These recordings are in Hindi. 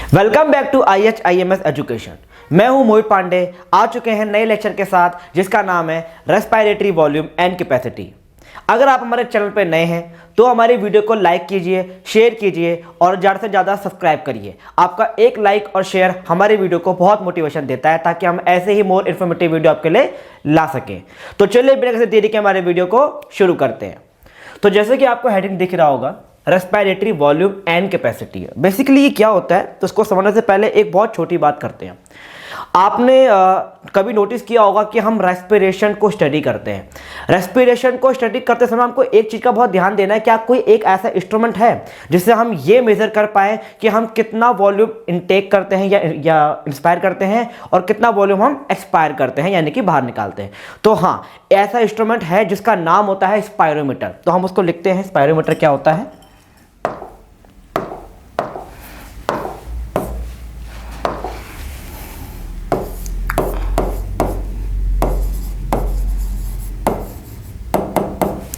Welcome back to IHIMS education. मैं हूं मोहित पांडे। आ चुके हैं नए लेक्चर के साथ जिसका नाम है रेस्पिरेटरी वॉल्यूम एंड कैपेसिटी। अगर आप हमारे चैनल पर नए हैं तो हमारी वीडियो को लाइक कीजिए, शेयर कीजिए और ज़्यादा से ज़्यादा सब्सक्राइब करिए। आपका एक लाइक और शेयर हमारी वीडियो को बहुत मोटिवेशन देता है ताकि हम ऐसे ही मोर इन्फॉर्मेटिव वीडियो आपके लिए ला सकें। तो चलिए बिना किसी देरी के हमारे वीडियो को शुरू करते हैं। तो जैसे कि आपको हेडिंग दिख रहा होगा, respiratory volume and capacity. Basically ये क्या होता है तो उसको समझने से पहले एक बहुत छोटी बात करते हैं। आपने कभी नोटिस किया होगा कि हम रेस्पिरेशन को स्टडी करते हैं। रेस्पिरेशन को स्टडी करते समय हमको एक चीज़ का बहुत ध्यान देना है कि आप कोई एक ऐसा इंस्ट्रूमेंट है जिससे हम ये मेजर कर पाए कि हम कितना वॉल्यूम इनटेक करते हैं या इंस्पायर करते हैं और कितना वॉल्यूम हम एक्सपायर करते हैं यानी कि बाहर निकालते हैं। तो हाँ, ऐसा इंस्ट्रूमेंट है जिसका नाम होता है स्पायरोमीटर। तो हम उसको लिखते हैं, स्पायरोमीटर क्या होता है।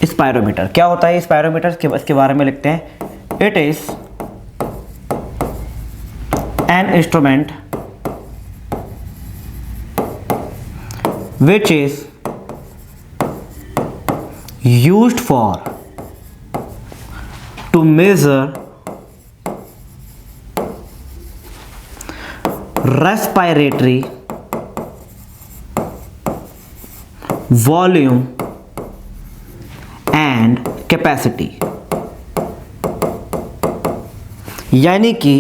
स्पायरोमीटर क्या होता है? स्पायरोमीटर इसके बारे में लिखते हैं, it is an instrument which is used for to measure respiratory volume and capacity. यानी कि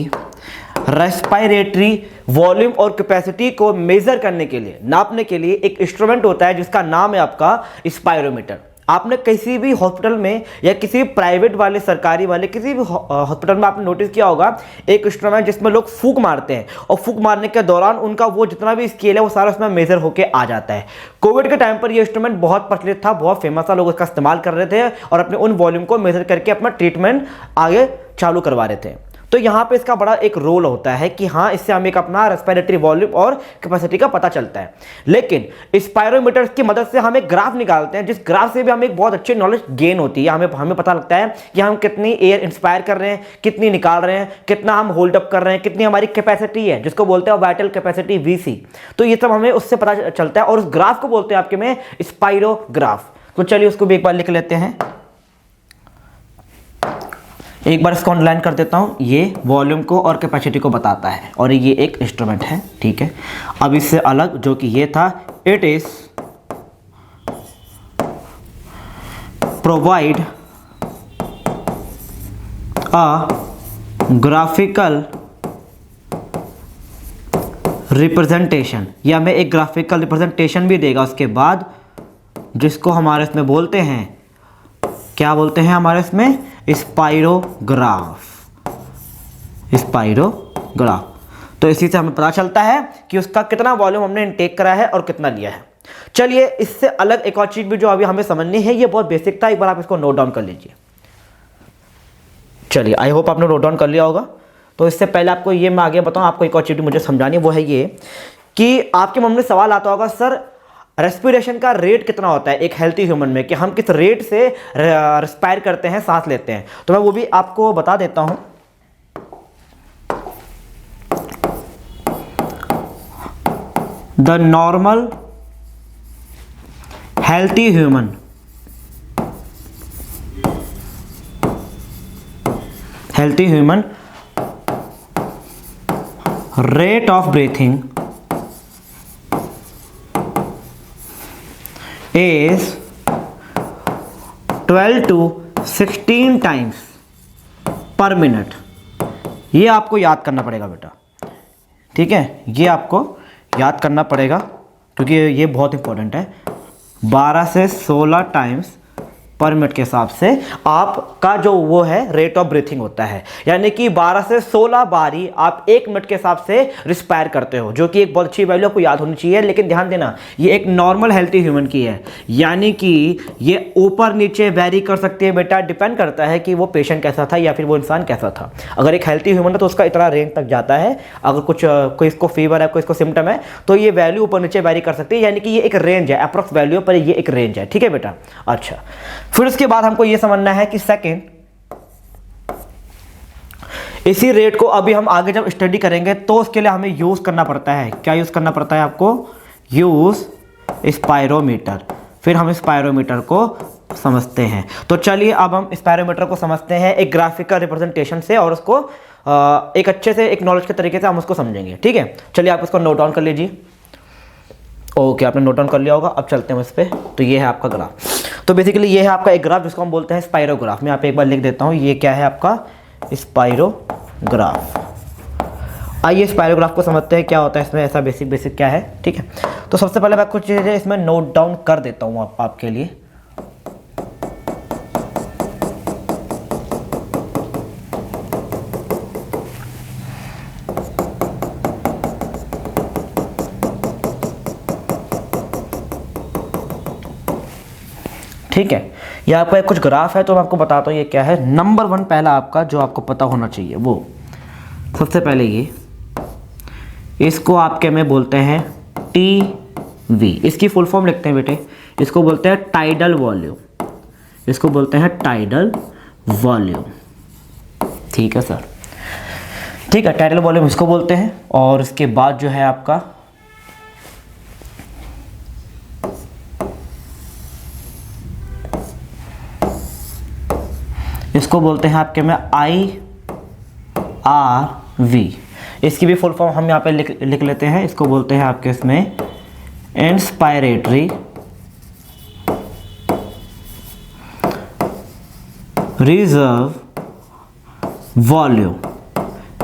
रेस्पिरेटरी वॉल्यूम और कैपेसिटी को मेजर करने के लिए, नापने के लिए एक इंस्ट्रूमेंट होता है जिसका नाम है आपका स्पायरोमीटर। आपने किसी भी हॉस्पिटल में या किसी भी प्राइवेट वाले, सरकारी वाले किसी भी हॉस्पिटल में आपने नोटिस किया होगा एक इंस्ट्रूमेंट जिसमें लोग फूंक मारते हैं और फूंक मारने के दौरान उनका वो जितना भी स्केल है वो सारा उसमें मेजर होके आ जाता है। कोविड के टाइम पर ये इंस्ट्रूमेंट बहुत प्रचलित था, बहुत फेमस था, लोग इसका इस्तेमाल कर रहे थे और अपने उन वॉल्यूम को मेजर करके अपना ट्रीटमेंट आगे चालू करवा रहे थे। तो यहाँ पे इसका बड़ा एक रोल होता है कि हाँ, इससे हमें एक अपना रेस्पिरेटरी वॉल्यूम और कैपेसिटी का पता चलता है। लेकिन स्पायरोमीटर की मदद से हम एक ग्राफ निकालते हैं, जिस ग्राफ से भी हमें एक बहुत अच्छी नॉलेज गेन होती है। हमें पता लगता है कि हम कितनी एयर इंस्पायर कर रहे हैं, कितनी निकाल रहे हैं, कितना हम होल्ड अप कर रहे हैं, कितनी हमारी कैपेसिटी है जिसको बोलते हैं वाइटल कैपेसिटी VC। तो ये सब हमें उससे पता चलता है और उस ग्राफ को बोलते हैं आपके में स्पायरोग्राफ। तो चलिए उसको भी एक बार लिख लेते हैं। एक बार इसको अंडरलाइन कर देता हूँ। ये वॉल्यूम को और कैपेसिटी को बताता है और ये एक इंस्ट्रूमेंट है, ठीक है। अब इससे अलग जो कि ये था, it is provide a graphical representation, या हमें एक ग्राफिकल रिप्रेजेंटेशन भी देगा उसके बाद, जिसको हमारे इसमें बोलते हैं, क्या बोलते हैं हमारे इसमें, स्पायरोग्राफ। स्पायरोग्राफ। तो इसी से हमें पता चलता है कि उसका कितना वॉल्यूम हमने इनटेक करा है और कितना लिया है। चलिए इससे अलग एक और चीज भी जो अभी हमें समझनी है, ये बहुत बेसिक था, एक बार आप इसको नोट डाउन कर लीजिए। चलिए, आई होप आपने नोट डाउन कर लिया होगा। तो इससे पहले आपको ये मैं आगे बताऊं, आपको एक और चीज मुझे समझानी है, वो है ये कि आपके मन में सवाल आता होगा, सर रेस्पिरेशन का रेट कितना होता है एक हेल्थी ह्यूमन में, कि हम किस रेट से रेस्पायर करते हैं, सांस लेते हैं। तो मैं वो भी आपको बता देता हूं। The normal healthy human rate of breathing is 12 to 16 times पर मिनट। ये आपको याद करना पड़ेगा बेटा, ठीक है। ये आपको याद करना पड़ेगा क्योंकि ये बहुत इंपॉर्टेंट है। 12 से 16 टाइम्स पर मिनट के हिसाब से आपका जो वो है रेट ऑफ ब्रीथिंग होता है, यानी कि 12 से 16 बारी आप 1 मिनट के हिसाब से रिस्पायर करते हो, जो कि एक बहुत अच्छी वैल्यू आपको याद होनी चाहिए। लेकिन ध्यान देना, ये एक नॉर्मल हेल्थी ह्यूमन की है, यानी कि ये ऊपर नीचे वेरी कर सकती है बेटा, डिपेंड करता है कि वो पेशेंट कैसा था या फिर वो इंसान कैसा था। अगर एक हेल्थी ह्यूमन है तो उसका इतना रेंज तक जाता है। अगर कोई इसको फीवर है, कोई इसको सिम्टम है, तो ये वैल्यू ऊपर नीचे वेरी कर सकती है, यानी कि ये एक रेंज है, अप्रॉक्स वैल्यू पर ये एक रेंज है, ठीक है बेटा। अच्छा, फिर उसके बाद हमको ये समझना है कि सेकंड, इसी रेट को अभी हम आगे जब स्टडी करेंगे तो उसके लिए हमें यूज़ करना पड़ता है, क्या यूज़ करना पड़ता है आपको, यूज़ स्पायरोमीटर। फिर हम स्पायरोमीटर को समझते हैं। तो चलिए अब हम स्पायरोमीटर को समझते हैं एक ग्राफिकल रिप्रेजेंटेशन से, और उसको एक अच्छे से एक नॉलेज के तरीके से हम उसको समझेंगे। ठीक है, चलिए आप इसको नोट डाउन कर लीजिए। ओके, आपने नोट डाउन कर लिया होगा। अब चलते हैं इस पर। तो ये है आपका ग्राफ। तो बेसिकली ये है आपका एक ग्राफ जिसको हम बोलते हैं स्पायरोग्राफ। मैं यहाँ पे एक बार लिख देता हूँ, ये क्या है आपका स्पायरोग्राफ। आइए स्पायरोग्राफ को समझते हैं क्या होता है इसमें, ऐसा बेसिक क्या है। ठीक है, तो सबसे पहले मैं कुछ चीज़ें इसमें नोट डाउन कर देता हूँ आपके लिए। ठीक है, ये आपका कुछ ग्राफ है तो मैं आपको बताता हूँ ये क्या है। नंबर 1 पहला आपका जो आपको पता होना चाहिए वो सबसे पहले ये, इसको आपके में बोलते हैं टीवी। इसकी फुल फॉर्म लिखते हैं बेटे, इसको बोलते हैं टाइडल वॉल्यूम। इसको बोलते हैं टाइडल वॉल्यूम। ठीक है सर, ठीक है, टाइडल वॉल्यूम इसको बोलते हैं। और इसके बाद जो है आपका इसको बोलते हैं आपके में IRV। इसकी भी फुल फॉर्म हम यहाँ पे लिख लेते हैं। इसको बोलते हैं आपके इसमें inspiratory reserve volume.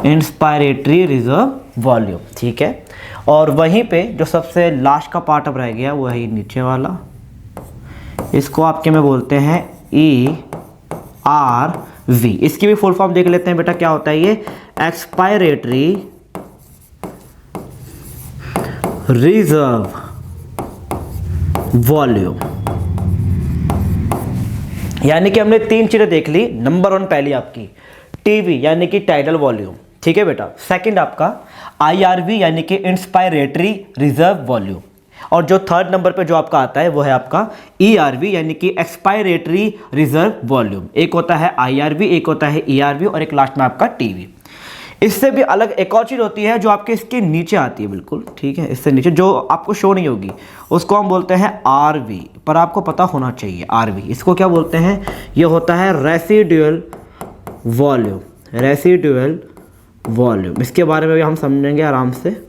Inspiratory reserve volume. ठीक है, और वहीं पे जो सबसे लास्ट का पार्ट अब रह गया वही नीचे वाला, इसको आपके में बोलते हैं ERV। इसकी भी फुल फॉर्म देख लेते हैं बेटा, क्या होता है ये, एक्सपायरेटरी रिजर्व वॉल्यूम। यानी कि हमने 3 चीजें देख ली। नंबर 1 पहली आपकी टीवी यानी कि टाइडल वॉल्यूम। ठीक है बेटा, सेकंड आपका IRV यानी कि इंस्पायरेटरी रिजर्व वॉल्यूम। और जो थर्ड नंबर पे जो आपका आता है वो है आपका ERV यानी कि एक्सपायरेटरी रिजर्व वॉल्यूम। एक होता है IRV, एक होता है ERV, और एक लास्ट में आपका टीवी। इससे भी अलग एक और चीज़ होती है जो आपके इसके नीचे आती है, बिल्कुल ठीक है, इससे नीचे जो आपको शो नहीं होगी उसको हम बोलते हैं RV। पर आपको पता होना चाहिए RV इसको क्या बोलते हैं, ये होता है रेसिडुअल वॉल्यूम। रेसिडुअल वॉल्यूम, इसके बारे में भी हम समझेंगे आराम से।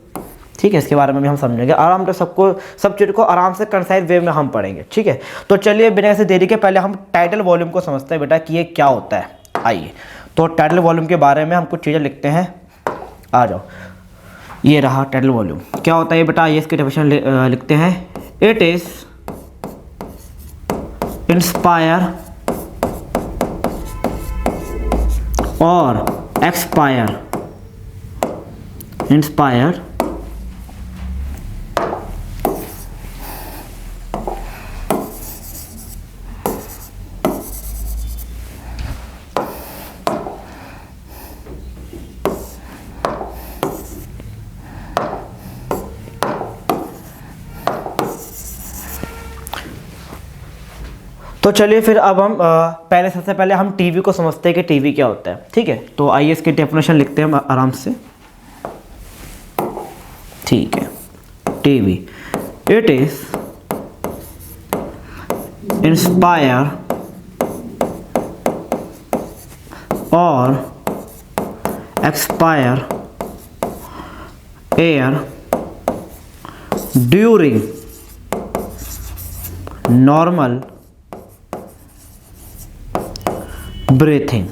ठीक है, इसके बारे में भी हम समझेंगे आराम से, सब चीज़ को आराम से कंसाइज वे में हम पढ़ेंगे। ठीक है, तो चलिए बिना ऐसे देरी के पहले हम टाइडल वॉल्यूम को समझते हैं बेटा कि ये क्या होता है। आइए, तो टाइडल वॉल्यूम के बारे में हम कुछ चीज़ें लिखते हैं। आ जाओ, ये रहा टाइडल वॉल्यूम। क्या होता है बेटा, ये इसकी डेफिनेशन लिखते हैं। इट इज इंस्पायर और एक्सपायर इंस्पायर तो चलिए फिर अब हम सबसे पहले हम टीवी को समझते हैं कि टीवी क्या होता है। ठीक है, तो आइए इसकी डेफिनेशन लिखते हैं हम आराम से। ठीक है, टीवी इट इज इंस्पायर और expire air during normal breathing.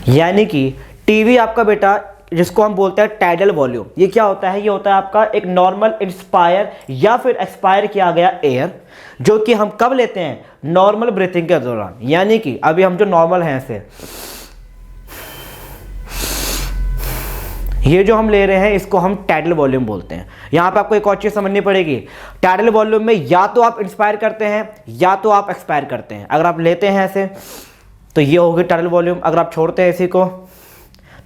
यानी कि टीवी आपका बेटा जिसको हम बोलते हैं टाइडल वॉल्यूम, ये क्या होता है, ये होता है आपका एक नॉर्मल इंस्पायर या फिर एक्सपायर किया गया एयर, जो कि हम कब लेते हैं, नॉर्मल ब्रीथिंग के दौरान। यानी कि अभी हम जो नॉर्मल हैं ऐसे, ये जो हम ले रहे हैं इसको हम टाइडल वॉल्यूम बोलते हैं। यहां पे आपको एक और चीज समझनी पड़ेगी, टाइडल वॉल्यूम में या तो आप इंस्पायर करते हैं या तो आप एक्सपायर करते हैं। अगर आप लेते हैं ऐसे तो ये होगी टाइडल वॉल्यूम, अगर आप छोड़ते हैं इसी को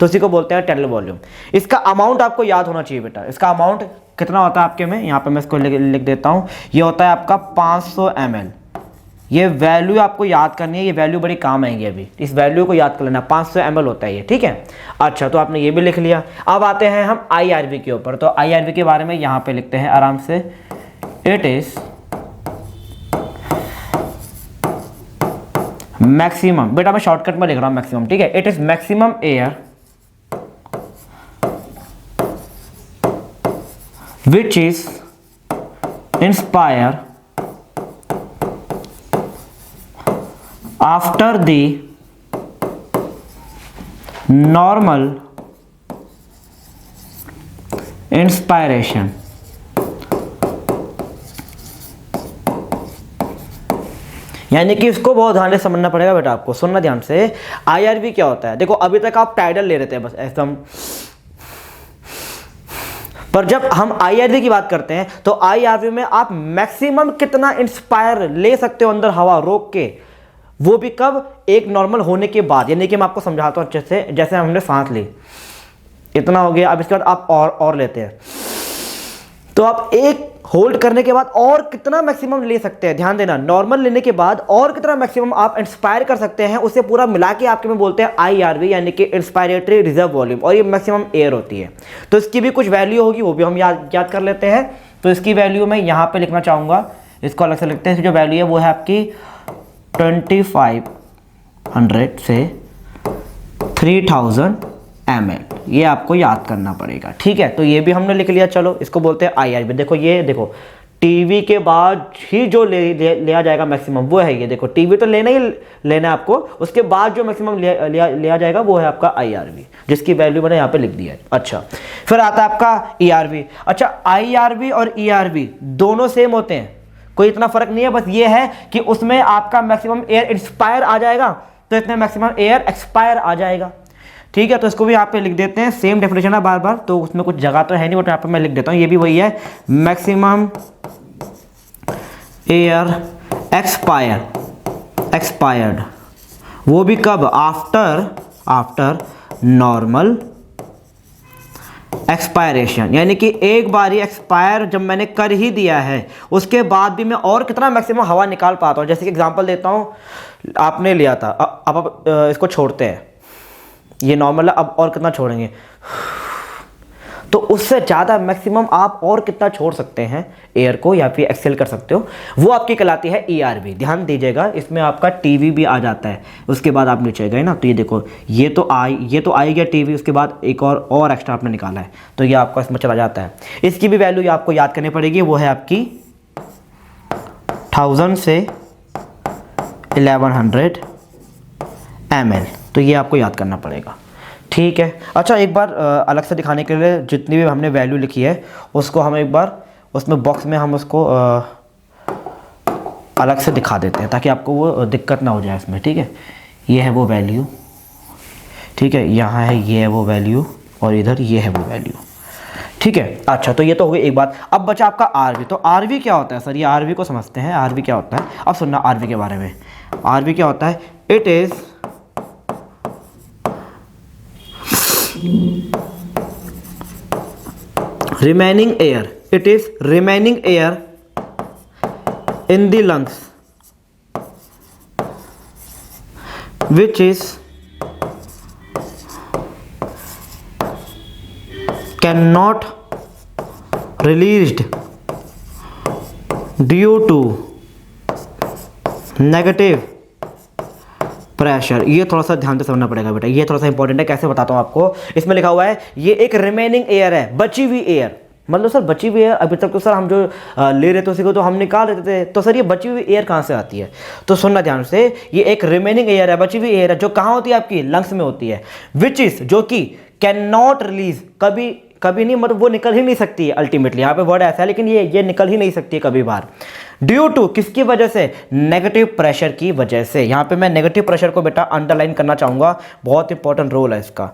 तो इसी को बोलते हैं टाइडल वॉल्यूम। इसका अमाउंट आपको याद होना चाहिए बेटा। इसका अमाउंट कितना होता है आपके में, यहाँ पे मैं इसको लिख देता हूँ। ये होता है आपका 500 ml। ये वैल्यू आपको याद करनी है, ये वैल्यू बड़ी काम आएंगी अभी, इस वैल्यू को याद कर लेना। 500 ml होता है ये, ठीक है। अच्छा, तो आपने ये भी लिख लिया। अब आते हैं हम IRV के ऊपर। तो IRV के बारे में यहाँ पे लिखते हैं आराम से। इट इज मैक्सिमम, बेटा मैं शॉर्टकट में लिख रहा हूँ मैक्सिमम, ठीक है। It is maximum air which is inspire after the normal inspiration। यानी कि इसको बहुत ध्यान से समझना पड़ेगा बेटा, आपको सुनना ध्यान से। IRV क्या होता है? देखो अभी तक आप टाइडल ले रहे थे बस एकदम, पर जब हम IRV की बात करते हैं तो IRV में आप मैक्सिमम कितना इंस्पायर ले सकते हो अंदर हवा रोक के, वो भी कब? एक नॉर्मल होने के बाद। यानी कि मैं आपको समझाता हूँ अच्छे से। जैसे हमने सांस ली, इतना हो गया, अब इसके बाद आप और लेते हैं, तो आप एक होल्ड करने के बाद और कितना मैक्सिमम ले सकते हैं? ध्यान देना, नॉर्मल लेने के बाद और कितना मैक्सिमम आप इंस्पायर कर सकते हैं, उसे पूरा मिला के आपके में बोलते हैं IRV, यानी कि इंस्पायरेटरी रिजर्व वॉल्यूम, और ये मैक्सिमम एयर होती है। तो इसकी भी कुछ वैल्यू होगी, वो भी हम याद कर लेते हैं। तो इसकी वैल्यू मैं यहाँ पे लिखना चाहूँगा, इसको अलग से लिखते हैं। इसकी जो वैल्यू है वो है आपकी 2500 से 3000 ml, ये आपको याद करना पड़ेगा, ठीक है। तो ये भी हमने लिख लिया। चलो इसको बोलते हैं IRV। देखो ये देखो, टीवी के बाद ही जो लिया जाएगा मैक्सिमम वो है ये। देखो टीवी तो लेना ही लेना है आपको, उसके बाद जो मैक्सिमम लिया जाएगा वो है आपका IRV, जिसकी वैल्यू मैंने यहाँ पे लिख दिया है। अच्छा, फिर आता है आपका ERV। अच्छा, IRV और ERV दोनों सेम होते हैं, कोई इतना फर्क नहीं है, बस ये है कि उसमें आपका मैक्सिमम एयर इंस्पायर आ जाएगा तो इतने मैक्सिमम एयर एक्सपायर आ जाएगा, ठीक है। तो इसको भी यहाँ पे लिख देते हैं, सेम डेफिनेशन है बार बार, तो उसमें कुछ जगह तो है नहीं, बट यहाँ पे मैं लिख देता हूँ, ये भी वही है। मैक्सिमम एयर एक्सपायर्ड, वो भी कब? आफ्टर नॉर्मल एक्सपायरेशन, यानी कि एक बार ही एक्सपायर जब मैंने कर ही दिया है, उसके बाद भी मैं और कितना मैक्सिमम हवा निकाल पाता हूँ। जैसे कि एग्जांपल देता हूँ, आपने लिया था, अब आप इसको छोड़ते हैं, ये नॉर्मल है, अब और कितना छोड़ेंगे? तो उससे ज़्यादा मैक्सिमम आप और कितना छोड़ सकते हैं एयर को, या फिर एक्सेल कर सकते हो, वो आपकी कहलाती है ERV। ध्यान दीजिएगा, इसमें आपका टीवी भी आ जाता है। उसके बाद आप नीचे गए ना, तो ये देखो, ये तो आई गया टीवी, उसके बाद एक और एक्स्ट्रा आपने निकाला है, तो ये आपका इसमें चला जाता है। इसकी भी वैल्यू आपको याद करनी पड़ेगी, वो है आपकी 1000 से 1100 ml, तो ये आपको याद करना पड़ेगा, ठीक है। अच्छा, एक बार अलग से दिखाने के लिए जितनी भी हमने वैल्यू लिखी है उसको हम एक बार उसमें बॉक्स में हम उसको अलग से दिखा देते हैं, ताकि आपको वो दिक्कत ना हो जाए इसमें, ठीक है। ये है वो वैल्यू, ठीक है, यहाँ है ये है वो वैल्यू, और इधर ये है वो वैल्यू, ठीक है। अच्छा, तो ये तो हो गई एक बात। अब बचा आपका RV। तो RV क्या होता है सर? ये RV को समझते हैं, RV क्या होता है। अब सुनना RV के बारे में। RV क्या होता है? It is remaining air, it is remaining air in the lungs which is cannot released due to negative pressure. ये थोड़ा सा ध्यान से समझना पड़ेगा बेटा, ये थोड़ा सा इंपॉर्टेंट है। कैसे बताता हूँ आपको, इसमें लिखा हुआ है ये एक रिमेनिंग एयर है, बची हुई एयर। मतलब सर बची हुई एयर, अभी तक तो सर हम जो ले रहे थे उसी को तो हम निकाल देते थे, तो सर ये बची हुई एयर कहाँ से आती है? तो सुनना ध्यान से, ये एक रिमेनिंग एयर है, बची हुई एयर है, जो कहाँ होती है? आपकी लंग्स में होती है। विच इज, जो कि कैन नॉट रिलीज, कभी नहीं, मतलब वो निकल ही नहीं सकती है। अल्टीमेटली यहाँ पे वर्ड ऐसा है, लेकिन ये निकल ही नहीं सकती है कभी बार। ड्यू टू, किसकी वजह से? नेगेटिव प्रेशर की वजह से। यहाँ पे मैं नेगेटिव प्रेशर को बेटा अंडरलाइन करना चाहूँगा, बहुत इंपॉर्टेंट रोल है इसका।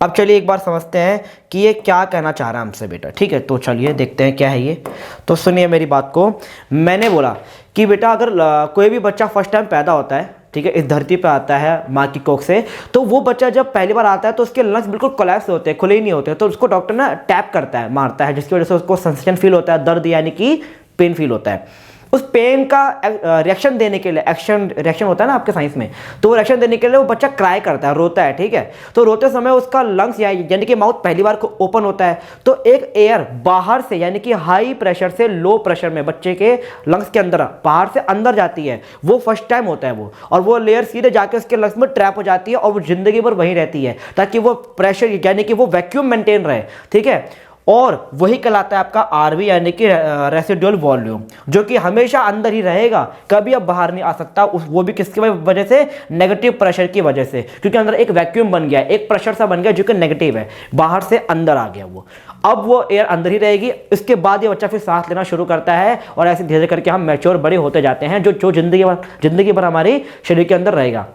अब चलिए एक बार समझते हैं कि ये क्या कहना चाह रहा है हमसे बेटा, ठीक है। तो चलिए देखते हैं क्या है ये। तो सुनिए मेरी बात को, मैंने बोला कि बेटा अगर कोई भी बच्चा फर्स्ट टाइम पैदा होता है, ठीक है, इस धरती पे आता है माँ की कोख से, तो वो बच्चा जब पहली बार आता है तो उसके लंग्स बिल्कुल कोलैप्स होते हैं, खुले ही नहीं होते, तो उसको डॉक्टर ना टैप करता है, मारता है, जिसकी वजह से उसको सेंसेशन फील होता है, दर्द यानी कि पेन फील होता है। उस पेन का रिएक्शन देने के लिए, रिएक्शन होता है ना आपके साइंस में, तो वो रिएक्शन देने के लिए वो बच्चा क्राई करता है, रोता है, ठीक है। तो रोते समय उसका लंग्स यानी कि माउथ पहली बार ओपन होता है, तो एक एयर बाहर से यानी कि हाई प्रेशर से लो प्रेशर में बच्चे के लंग्स के अंदर बाहर से अंदर जाती है। वो फर्स्ट टाइम होता है वो, और वो लेयर सीधे जाके उसके लंग्स में ट्रैप हो जाती है और वो जिंदगी भर वहीं रहती है, ताकि वो प्रेशर यानी कि वो वैक्यूम मेंटेन रहे, ठीक है। और वही कहलाता है आपका आरवी यानी कि रेसिडुअल वॉल्यूम, जो कि हमेशा अंदर ही रहेगा, कभी अब बाहर नहीं आ सकता। वो भी किसकी वजह से? नेगेटिव प्रेशर की वजह से, क्योंकि अंदर एक वैक्यूम बन गया, एक प्रेशर सा बन गया जो कि नेगेटिव है, बाहर से अंदर आ गया वो। अब वो एयर अंदर ही रहेगी, इसके बाद ये बच्चा फिर सांस लेना शुरू करता है, और ऐसे धीरे करके हम मैच्योर बड़े होते जाते हैं, जो जिंदगी भर हमारी शरीर के अंदर रहेगा,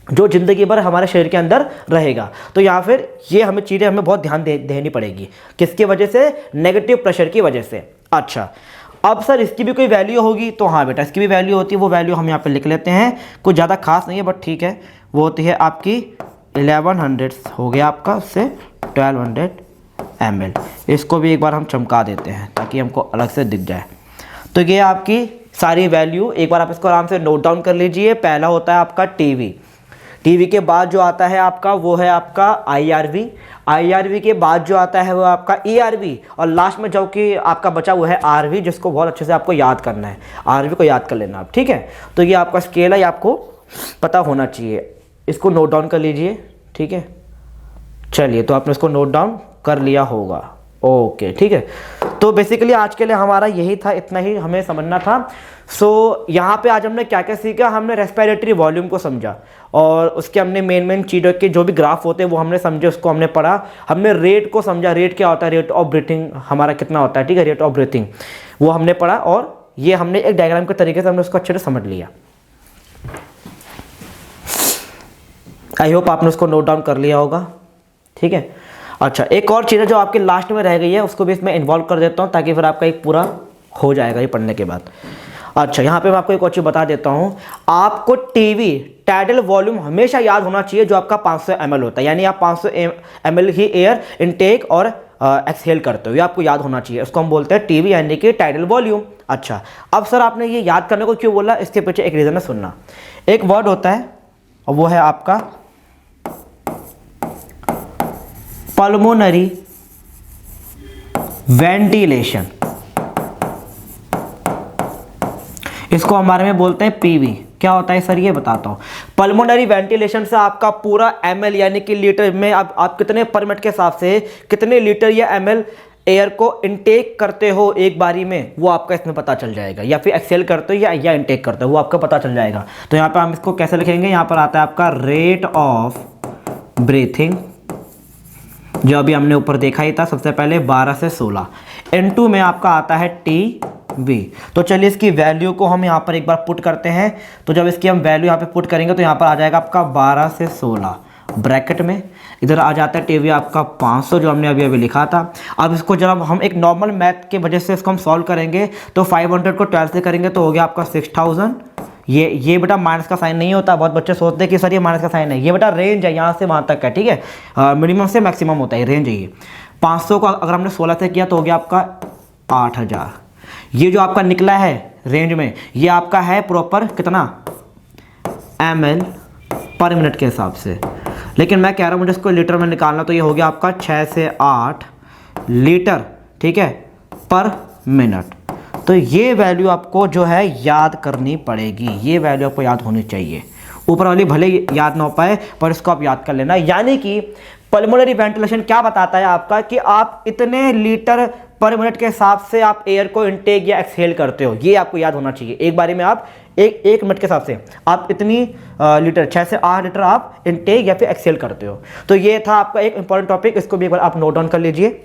जो जिंदगी भर हमारे शरीर के अंदर रहेगा। तो यहाँ फिर ये हमें चीज़ें हमें बहुत ध्यान देनी पड़ेगी, किसकी वजह से? नेगेटिव प्रेशर की वजह से। अच्छा, अब सर इसकी भी कोई वैल्यू होगी? तो हाँ बेटा, इसकी भी वैल्यू होती है। वो वैल्यू हम यहाँ पे लिख लेते हैं, कुछ ज़्यादा खास नहीं है बट ठीक है। वो होती है आपकी 1100 हो गया आपका, उससे 1200 ml। इसको भी एक बार हम चमका देते हैं ताकि हमको अलग से दिख जाए। तो ये आपकी सारी वैल्यू, एक बार आप इसको आराम से नोट डाउन कर लीजिए। पहला होता है आपका टीवी, टीवी के बाद जो आता है आपका वो है आपका आईआरवी, आईआरवी के बाद जो आता है वो आपका ईआरवी, और लास्ट में जो कि आपका बचा वो है आरवी, जिसको बहुत अच्छे से आपको याद करना है। आरवी को याद कर लेना आप, ठीक है। तो ये आपका स्केल है, ये आपको पता होना चाहिए। इसको नोट डाउन कर लीजिए, ठीक है। चलिए, तो आपने इसको नोट डाउन कर लिया होगा, ओके, ठीक है। तो बेसिकली आज के लिए हमारा यही था, इतना ही हमें समझना था। सो यहाँ पे आज हमने क्या क्या सीखा? हमने रेस्पिरेटरी वॉल्यूम को समझा, और उसके हमने मेन चीज़ों के जो भी ग्राफ होते हैं वो हमने समझे, उसको हमने पढ़ा। हमने रेट को समझा, रेट क्या होता है, रेट ऑफ ब्रीथिंग हमारा कितना होता है, ठीक है, रेट ऑफ ब्रीथिंग, वो हमने पढ़ा। और ये हमने एक डायग्राम के तरीके से हमने उसको अच्छे से समझ लिया। आई होप आपने उसको नोट डाउन कर लिया होगा, ठीक है। अच्छा, एक और चीज़ है जो आपके लास्ट में रह गई है, उसको भी इसमें इन्वॉल्व कर देता हूँ ताकि फिर आपका एक पूरा हो जाएगा ये पढ़ने के बाद। अच्छा, यहाँ पे मैं आपको एक और चीज़ बता देता हूँ। आपको टीवी टाइडल वॉल्यूम हमेशा याद होना चाहिए, जो आपका 500 ml होता है, यानी आप 500 ml ही एयर इनटेक और एक्सहेल करते हो, ये आपको याद होना चाहिए। उसको हम बोलते हैं टीवी यानी कि टाइडल वॉल्यूम। अच्छा, अब सर आपने ये याद करने को क्यों बोला? इसके पीछे एक रीज़न है, सुनना। एक वर्ड होता है और वो है आपका पल्मोनरी वेंटिलेशन, इसको हमारे में बोलते हैं पीवी। क्या होता है सर? ये बताता हूँ। पल्मोनरी वेंटिलेशन से आपका पूरा ml यानी कि लीटर में आप कितने पर मिनट के हिसाब से कितने लीटर या ml एयर को इनटेक करते हो एक बारी में, वो आपका इसमें पता चल जाएगा। या फिर एक्सेल करते हो या इनटेक करते हो, वो आपका पता चल जाएगा। तो यहाँ पर हम इसको कैसे लिखेंगे? यहाँ पर आता है आपका रेट ऑफ ब्रीथिंग, जो अभी हमने ऊपर देखा ही था सबसे पहले, 12 से 16 इनटू में आपका आता है टी तो चलिए इसकी वैल्यू को हम यहाँ पर एक बार पुट करते हैं। तो जब इसकी हम वैल्यू यहाँ पे पुट करेंगे तो यहाँ पर आ जाएगा आपका 12 से 16 ब्रैकेट में, इधर आ जाता है टीवी आपका 500 जो हमने अभी अभी लिखा था। अब इसको जब हम एक नॉर्मल मैथ के वजह से इसको हम सॉल्व करेंगे तो 500 को 12 से करेंगे तो हो गया आपका 6000। ये बेटा माइनस का साइन नहीं होता, बहुत बच्चे सोचते हैं कि सर ये माइनस का साइन है, ये बेटा रेंज है, यहाँ से वहाँ तक है, ठीक है, मिनिमम से मैक्सिमम होता है, रेंज है ये। 500 को अगर हमने 16 से किया तो हो गया आपका 8000। ये जो आपका निकला है रेंज में, ये आपका है प्रॉपर कितना ml पर मिनट के हिसाब से, लेकिन मैं कह रहा हूँ मुझे इसको लीटर में निकालना, तो ये हो गया आपका 6 से 8 लीटर, ठीक है, पर मिनट। तो ये वैल्यू आपको जो है याद करनी पड़ेगी, ये वैल्यू आपको याद होनी चाहिए। ऊपर वाली भले याद ना हो पाए पर इसको आप याद कर लेना। यानी कि पल्मोनरी वेंटिलेशन क्या बताता है आपका कि आप इतने लीटर पर मिनट के हिसाब से आप एयर को इनटेक या एक्सहेल करते हो, ये आपको याद होना चाहिए। एक बारी में आप एक मिनट के हिसाब से आप इतनी लीटर 6 से 8 लीटर आप इनटेक या फिर एक्सहेल करते हो। तो ये था आपका एक इंपॉर्टेंट टॉपिक, इसको भी एक बार आप नोट डाउन कर लीजिए।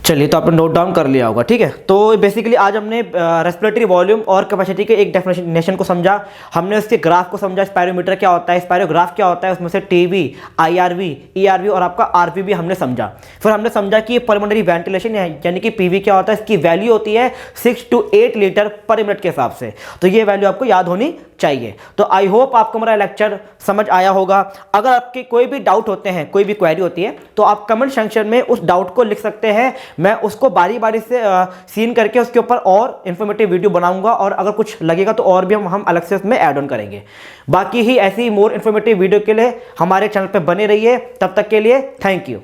चलिए, तो आपने नोट डाउन कर लिया होगा, ठीक है। तो बेसिकली आज हमने रेस्पिरेटरी वॉल्यूम और कैपेसिटी के एक डेफिनेशन को समझा, हमने उसके ग्राफ को समझा, स्पायरोमीटर क्या होता है, स्पायरोग्राफ क्या होता है, उसमें से टीवी, आईआरवी, ईआरवी और आपका आरवी भी हमने समझा। फिर हमने समझा कि पल्मोनरी वेंटिलेशन यानी कि पीवी क्या होता है, इसकी वैल्यू होती है 6 to 8 लीटर पर मिनट के हिसाब से। तो ये वैल्यू आपको याद होनी चाहिए। तो आई होप आपको मेरा लेक्चर समझ आया होगा। अगर आपके कोई भी डाउट होते हैं, कोई भी क्वेरी होती है, तो आप कमेंट सेक्शन में उस डाउट को लिख सकते हैं। मैं उसको बारी बारी से सीन करके उसके ऊपर और इन्फॉर्मेटिव वीडियो बनाऊंगा, और अगर कुछ लगेगा तो और भी हम अलग से उसमें ऐड ऑन करेंगे। बाकी ही ऐसी मोर इन्फॉर्मेटिव वीडियो के लिए हमारे चैनल पर बने रहिए। तब तक के लिए थैंक यू।